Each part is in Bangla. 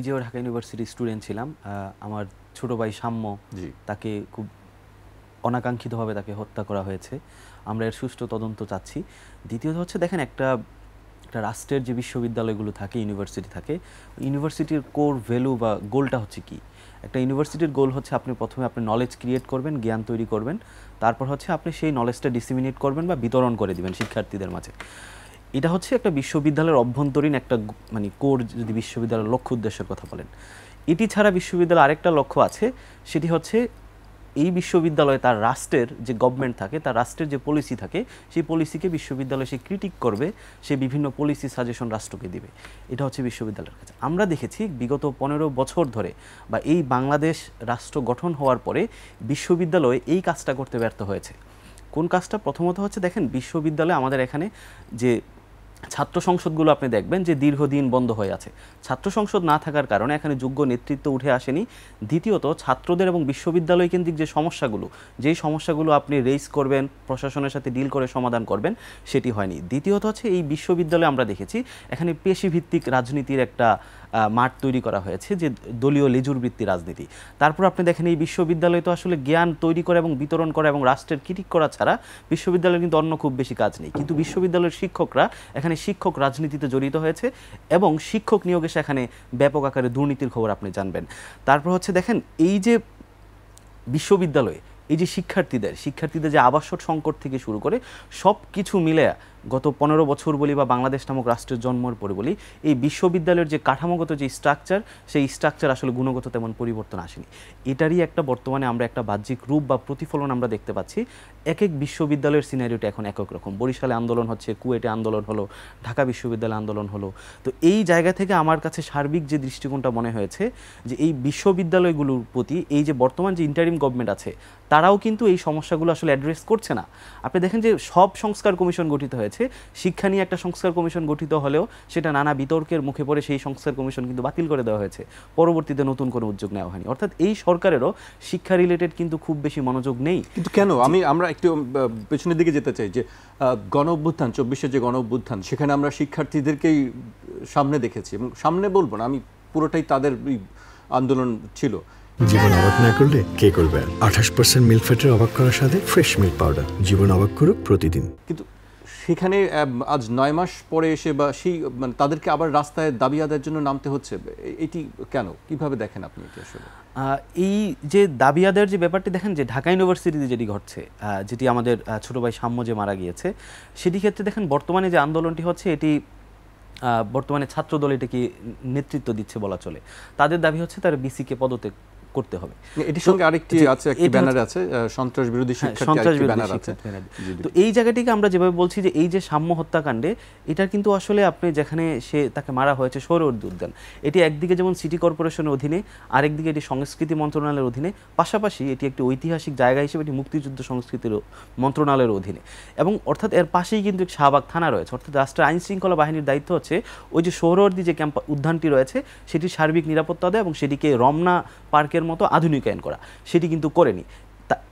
নিজেও ঢাকা ইউনিভার্সিটির স্টুডেন্ট ছিলাম। আমার ছোট ভাই সাম্য, তাকে খুব অনাকাঙ্ক্ষিতভাবে তাকে হত্যা করা হয়েছে। আমরা এর সুষ্ঠু তদন্ত চাচ্ছি। দ্বিতীয়ত হচ্ছে দেখেন, একটা রাষ্ট্রের যে বিশ্ববিদ্যালয়গুলো থাকে, ইউনিভার্সিটি থাকে, ইউনিভার্সিটির কোর ভ্যালু বা গোলটা হচ্ছে কি? একটা ইউনিভার্সিটির গোল হচ্ছে আপনি প্রথমে আপনি নলেজ ক্রিয়েট করবেন, জ্ঞান তৈরি করবেন, তারপর হচ্ছে আপনি সেই নলেজটা ডিসিমিনেট করবেন বা বিতরণ করে দিবেন শিক্ষার্থীদের মাঝে। এটা হচ্ছে একটা বিশ্ববিদ্যালয়ের অভ্যন্তরীণ একটা মানে কোর, যদি বিশ্ববিদ্যালয়ের লক্ষ্য উদ্দেশ্যের কথা বলেন। এটি ছাড়া বিশ্ববিদ্যালয়ের আরেকটা লক্ষ্য আছে, সেটি হচ্ছে এই বিশ্ববিদ্যালয়ে তার রাষ্ট্রের যে গভর্নমেন্ট থাকে, তার রাষ্ট্রের যে পলিসি থাকে, সেই পলিসিকে বিশ্ববিদ্যালয় সে ক্রিটিক করবে, সে বিভিন্ন পলিসি সাজেশন রাষ্ট্রকে দিবে। এটা হচ্ছে বিশ্ববিদ্যালয়ের কাছে। আমরা দেখেছি বিগত 15 বছর ধরে বা এই বাংলাদেশ রাষ্ট্র গঠন হওয়ার পরে বিশ্ববিদ্যালয় এই কাজটা করতে ব্যর্থ হয়েছে। কোন কাজটা? প্রথমত হচ্ছে দেখেন, বিশ্ববিদ্যালয়ে আমাদের এখানে যে ছাত্র সংসদগুলো আপনি দেখবেন যে দীর্ঘদিন বন্ধ হয়ে আছে। ছাত্র সংসদ না থাকার কারণে এখানে যোগ্য নেতৃত্ব উঠে আসেনি। দ্বিতীয়ত, ছাত্রদের এবং বিশ্ববিদ্যালয় কেন্দ্রিক যে সমস্যাগুলো, যেই সমস্যাগুলো আপনি রেইজ করবেন, প্রশাসনের সাথে ডিল করে সমাধান করবেন, সেটি হয়নি। দ্বিতীয়ত হচ্ছে এই বিশ্ববিদ্যালয়ে আমরা দেখেছি এখানে পেশিভিত্তিক রাজনীতির একটা মাঠ তৈরি করা হয়েছে, যে দলীয় লেজুরবৃত্তি রাজনীতি। তারপর আপনি দেখেন এই বিশ্ববিদ্যালয় তো আসলে জ্ঞান তৈরি করা এবং বিতরণ করা এবং রাষ্ট্রের ক্রিটিক করা ছাড়া বিশ্ববিদ্যালয়ের কিন্তু অন্য খুব বেশি কাজ নেই। কিন্তু বিশ্ববিদ্যালয়ের শিক্ষকরা এখানে শিক্ষক রাজনীতিতে জড়িত হয়েছে এবং শিক্ষক নিয়োগে সেখানে ব্যাপক আকারে দুর্নীতির খবর আপনি জানবেন। তারপর হচ্ছে দেখেন, এই যে বিশ্ববিদ্যালয়ে এই যে শিক্ষার্থীদের যে আবাসন সংকট থেকে শুরু করে সব কিছু মিলে গত 15 বছর বলি বা বাংলাদেশ নামক রাষ্ট্রের জন্মের পরে বলি, এই বিশ্ববিদ্যালয়ের যে কাঠামোগত যে স্ট্রাকচার, সেই স্ট্রাকচার আসলে গুণগত তেমন পরিবর্তন আসেনি। এটারই একটা বর্তমানে আমরা একটা বাহ্যিক রূপ বা প্রতিফলন আমরা দেখতে পাচ্ছি। এক এক বিশ্ববিদ্যালয়ের সিনারিওটা এখন এক এক রকম। বরিশালে আন্দোলন হচ্ছে, কুয়েটে আন্দোলন হলো, ঢাকা বিশ্ববিদ্যালয়ে আন্দোলন হলো। তো এই জায়গা থেকে আমার কাছে সার্বিক যে দৃষ্টিকোণটা মনে হয়েছে যে এই বিশ্ববিদ্যালয়গুলোর প্রতি এই যে বর্তমান যে ইন্টারিম গভর্নমেন্ট আছে, তারাও কিন্তু এই সমস্যাগুলো আসলে অ্যাড্রেস করছে না। আপনি দেখেন যে সব সংস্কার কমিশন গঠিত হয়েছে, শিক্ষা নিয়ে একটা সংস্কার কমিশন গঠিত হলেও সেটা নানা বিতর্কের মুখে পড়ে সেই সংস্কার কমিশন কিন্তু বাতিল করে দেওয়া হয়েছে, পরবর্তীতে নতুন কোনো উদ্যোগ নেওয়া হয়নি। অর্থাৎ এই সরকারেরও শিক্ষা রিলেটেড কিন্তু খুব বেশি মনোযোগ নেই। কিন্তু কেন? আমরা একটু পেছনের দিকে যেতে চাই যে গণ অভ্যুত্থান, 24-এর যে গণ অভ্যুত্থান, সেখানে আমরা শিক্ষার্থীদেরকেই সামনে দেখেছি, এবং সামনে বলবো না, আমি পুরোটাই তাদের আন্দোলন ছিল। জীবন অবাক না করলে কে করবে? 28% মিল্ক ফ্যাটের অবাক করার সাথে ফ্রেশ মিল্ক পাউডার, জীবন অবাক করুক প্রতিদিন। কিন্তু সেখানে আজ 9 মাস পরে এসে বা সেই মানে তাদেরকে আবার রাস্তায় দাবি আদায়ের জন্য নামতে হচ্ছে, এটি কেন? কিভাবে দেখেন আপনি এটি? আসলে এই যে দাবি আদায়ের যে ব্যাপারটি দেখেন, যে ঢাকা ইউনিভার্সিটিতে যেটি ঘটছে, যেটি আমাদের ছোট ভাই সাম্য যে মারা গিয়েছে, সেটি ক্ষেত্রে দেখেন বর্তমানে যে আন্দোলনটি হচ্ছে, এটি বর্তমানে ছাত্রদল এটাকে নেতৃত্ব দিচ্ছে বলা চলে। তাদের দাবি হচ্ছে তার বিসিকে পদত্যাগ করতে হবে। এটির সঙ্গে আরেকটি আছে, একটি ব্যানার আছে, সন্ত্রাস বিরোধী শিক্ষার্থী ব্যানার আছে। তো এই জায়গাটিকে আমরা যেভাবে বলছি যে এই যে সাম্য হত্যাকাণ্ডে, এটা কিন্তু আসলে আপনি যেখানে সে তাকে মারা হয়েছে সোহরাওয়ার্দী উদ্যান, এটি একদিকে যেমন সিটি কর্পোরেশনের অধীনে, আরেকদিকে এটি সংস্কৃতি মন্ত্রণালয়ের অধীনে, পাশাপাশি এটি একটি ঐতিহাসিক জায়গা হিসেবে এটি মুক্তিযুদ্ধ সংস্কৃতির মন্ত্রণালয়ের অধীনে, এবং অর্থাৎ এর পাশেই কিন্তু শাহবাগ থানা রয়েছে। অর্থাৎ রাষ্ট্রের আইন শৃঙ্খলা বাহিনীর দায়িত্ব হচ্ছে ওই যে সোহরাওয়ার্দী যে ক্যাম্প উদ্যানটি রয়েছে, সেটির সার্বিক নিরাপত্তা দেয় এবং সেটিকে রমনা পার্কের মতো আধুনিকায়ন করা, সেটি কিন্তু করেনি।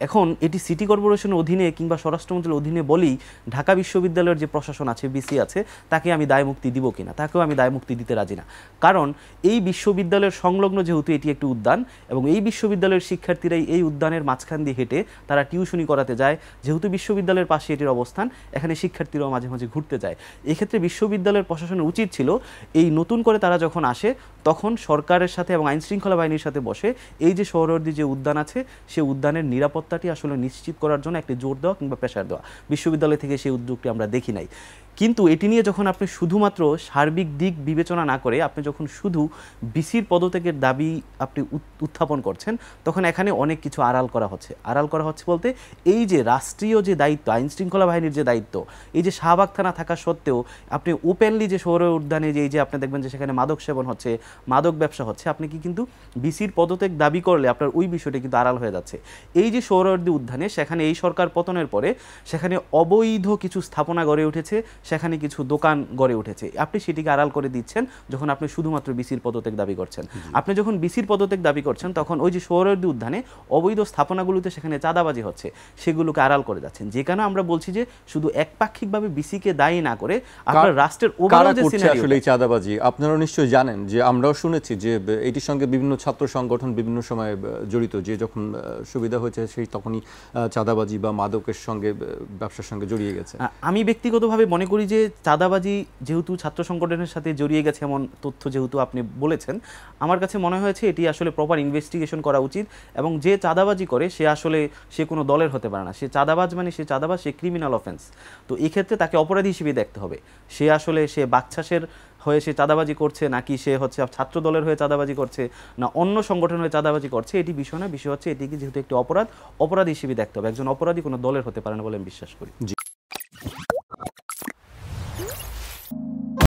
এখন এটি সিটি কর্পোরেশনের অধীনে কিংবা স্বরাষ্ট্রমন্ত্রীর অধীনে বলেই ঢাকা বিশ্ববিদ্যালয়ের যে প্রশাসন আছে, বিসি আছে, তাকে আমি দায় মুক্তি দিব কিনা, তাকেও আমি দায় মুক্তি দিতে রাজি না। কারণ এই বিশ্ববিদ্যালয়ের সংলগ্ন যেহেতু এটি একটি উদ্যান, এবং এই বিশ্ববিদ্যালয়ের শিক্ষার্থীরাই এই উদ্যানের মাঝখান দিয়ে হেঁটে তারা টিউশনি করাতে যায়, যেহেতু বিশ্ববিদ্যালয়ের পাশে এটির অবস্থান, এখানে শিক্ষার্থীরাও মাঝে মাঝে ঘুরতে যায়। এক্ষেত্রে বিশ্ববিদ্যালয়ের প্রশাসনের উচিত ছিল এই নতুন করে তারা যখন আসে, তখন সরকারের সাথে এবং আইন শৃঙ্খলা বাহিনীর সাথে বসে এই যে সোহরাওয়ার্দী যে উদ্যান আছে, সেই উদ্যানের নিরাপত্তাটি আসলে নিশ্চিত করার জন্য একটি জোর দেওয়া কিংবা প্রেসার দেওয়া। বিশ্ববিদ্যালয় থেকে সেই উদ্যোগটি আমরা দেখি নাই। কিন্তু এটি নিয়ে যখন আপনি শুধুমাত্র সার্বিক দিক বিবেচনা না করে আপনি যখন শুধু বিসির পদত্যাগের দাবি আপনি উত্থাপন করছেন, তখন এখানে অনেক কিছু আড়াল করা হচ্ছে। আড়াল করা হচ্ছে বলতে, এই যে রাষ্ট্রীয় যে দায়িত্ব, আইন শৃঙ্খলা বাহিনীর যে দায়িত্ব, এই যে শাহবাগ থানা থাকা সত্ত্বেও আপনি ওপেনলি যে সোহরাওয়ার্দী উদ্যানে যে এই যে আপনি দেখবেন যে সেখানে মাদক সেবন হচ্ছে, মাদক ব্যবসা হচ্ছে, আপনি কি কিন্তু বিসির পদত্যাগ দাবি করলে আপনার ওই বিষয়টি কিন্তু আড়াল হয়ে যাচ্ছে। এই যে সোহরাওয়ার্দী উদ্যানে, সেখানে এই সরকার পতনের পরে সেখানে অবৈধ কিছু স্থাপনা গড়ে উঠেছে, সেখানে কিছু দোকান গড়ে উঠেছে, আপনি সেটিকে আড়াল করে দিচ্ছেন যখন আপনি শুধুমাত্র বিসির পদত্যাগ দাবি করছেন। আপনি যখন বিসির পদত্যাগ দাবি করছেন তখন ওই যে সোহরাওয়ার্দী উদ্যানে অবৈধ স্থাপনাগুলোতে সেখানে চাঁদাবাজি হচ্ছে সেগুলোকে আড়াল করে যাচ্ছেন। যে কারণে আমরা বলছি যে শুধু একপাক্ষিকভাবে বিসিকে দায়ী না করে আপনার রাষ্ট্রের ওভারঅল যে সিনারিও, আসলে এই চাঁদাবাজি আপনারা নিশ্চয়ই জানেন যে আমরাও শুনেছি যে এটির সঙ্গে বিভিন্ন ছাত্র সংগঠন বিভিন্ন সময় জড়িত, যে যখন সুবিধা হয়েছে সেই তখনই চাঁদাবাজি বা মাদকের সঙ্গে ব্যবসার সঙ্গে জড়িয়ে গেছে। আমি ব্যক্তিগতভাবে মনে করি যে চাঁদাবাজি যেহেতু ছাত্র সংগঠনের সাথে জড়িয়ে গেছে এমন তথ্য যেহেতু আপনি বলেছেন, আমার কাছে মনে হয়েছে এটি আসলে প্রপার ইনভেস্টিগেশন করা উচিত। এবং যে চাঁদাবাজি করে সে আসলে সে কোনো দলের হতে পারে না, সে চাঁদাবাজ মানে সে চাঁদাবাজ, সে ক্রিমিনাল অফেন্স। তো এই ক্ষেত্রে তাকে অপরাধী হিসেবে দেখতে হবে। সে আসলে সে বাকছাসের হয়ে সে চাঁদাবাজি করছে নাকি সে হচ্ছে ছাত্র দলের হয়ে চাঁদাবাজি করছে না অন্য সংগঠন হয়ে চাঁদাবাজি করছে, এটি বিষয় না। বিষয় হচ্ছে এটিকে যেহেতু একটি অপরাধ, অপরাধী হিসেবে দেখতে হবে। একজন অপরাধী কোনো দলের হতে পারে না বলে আমি বিশ্বাস করি।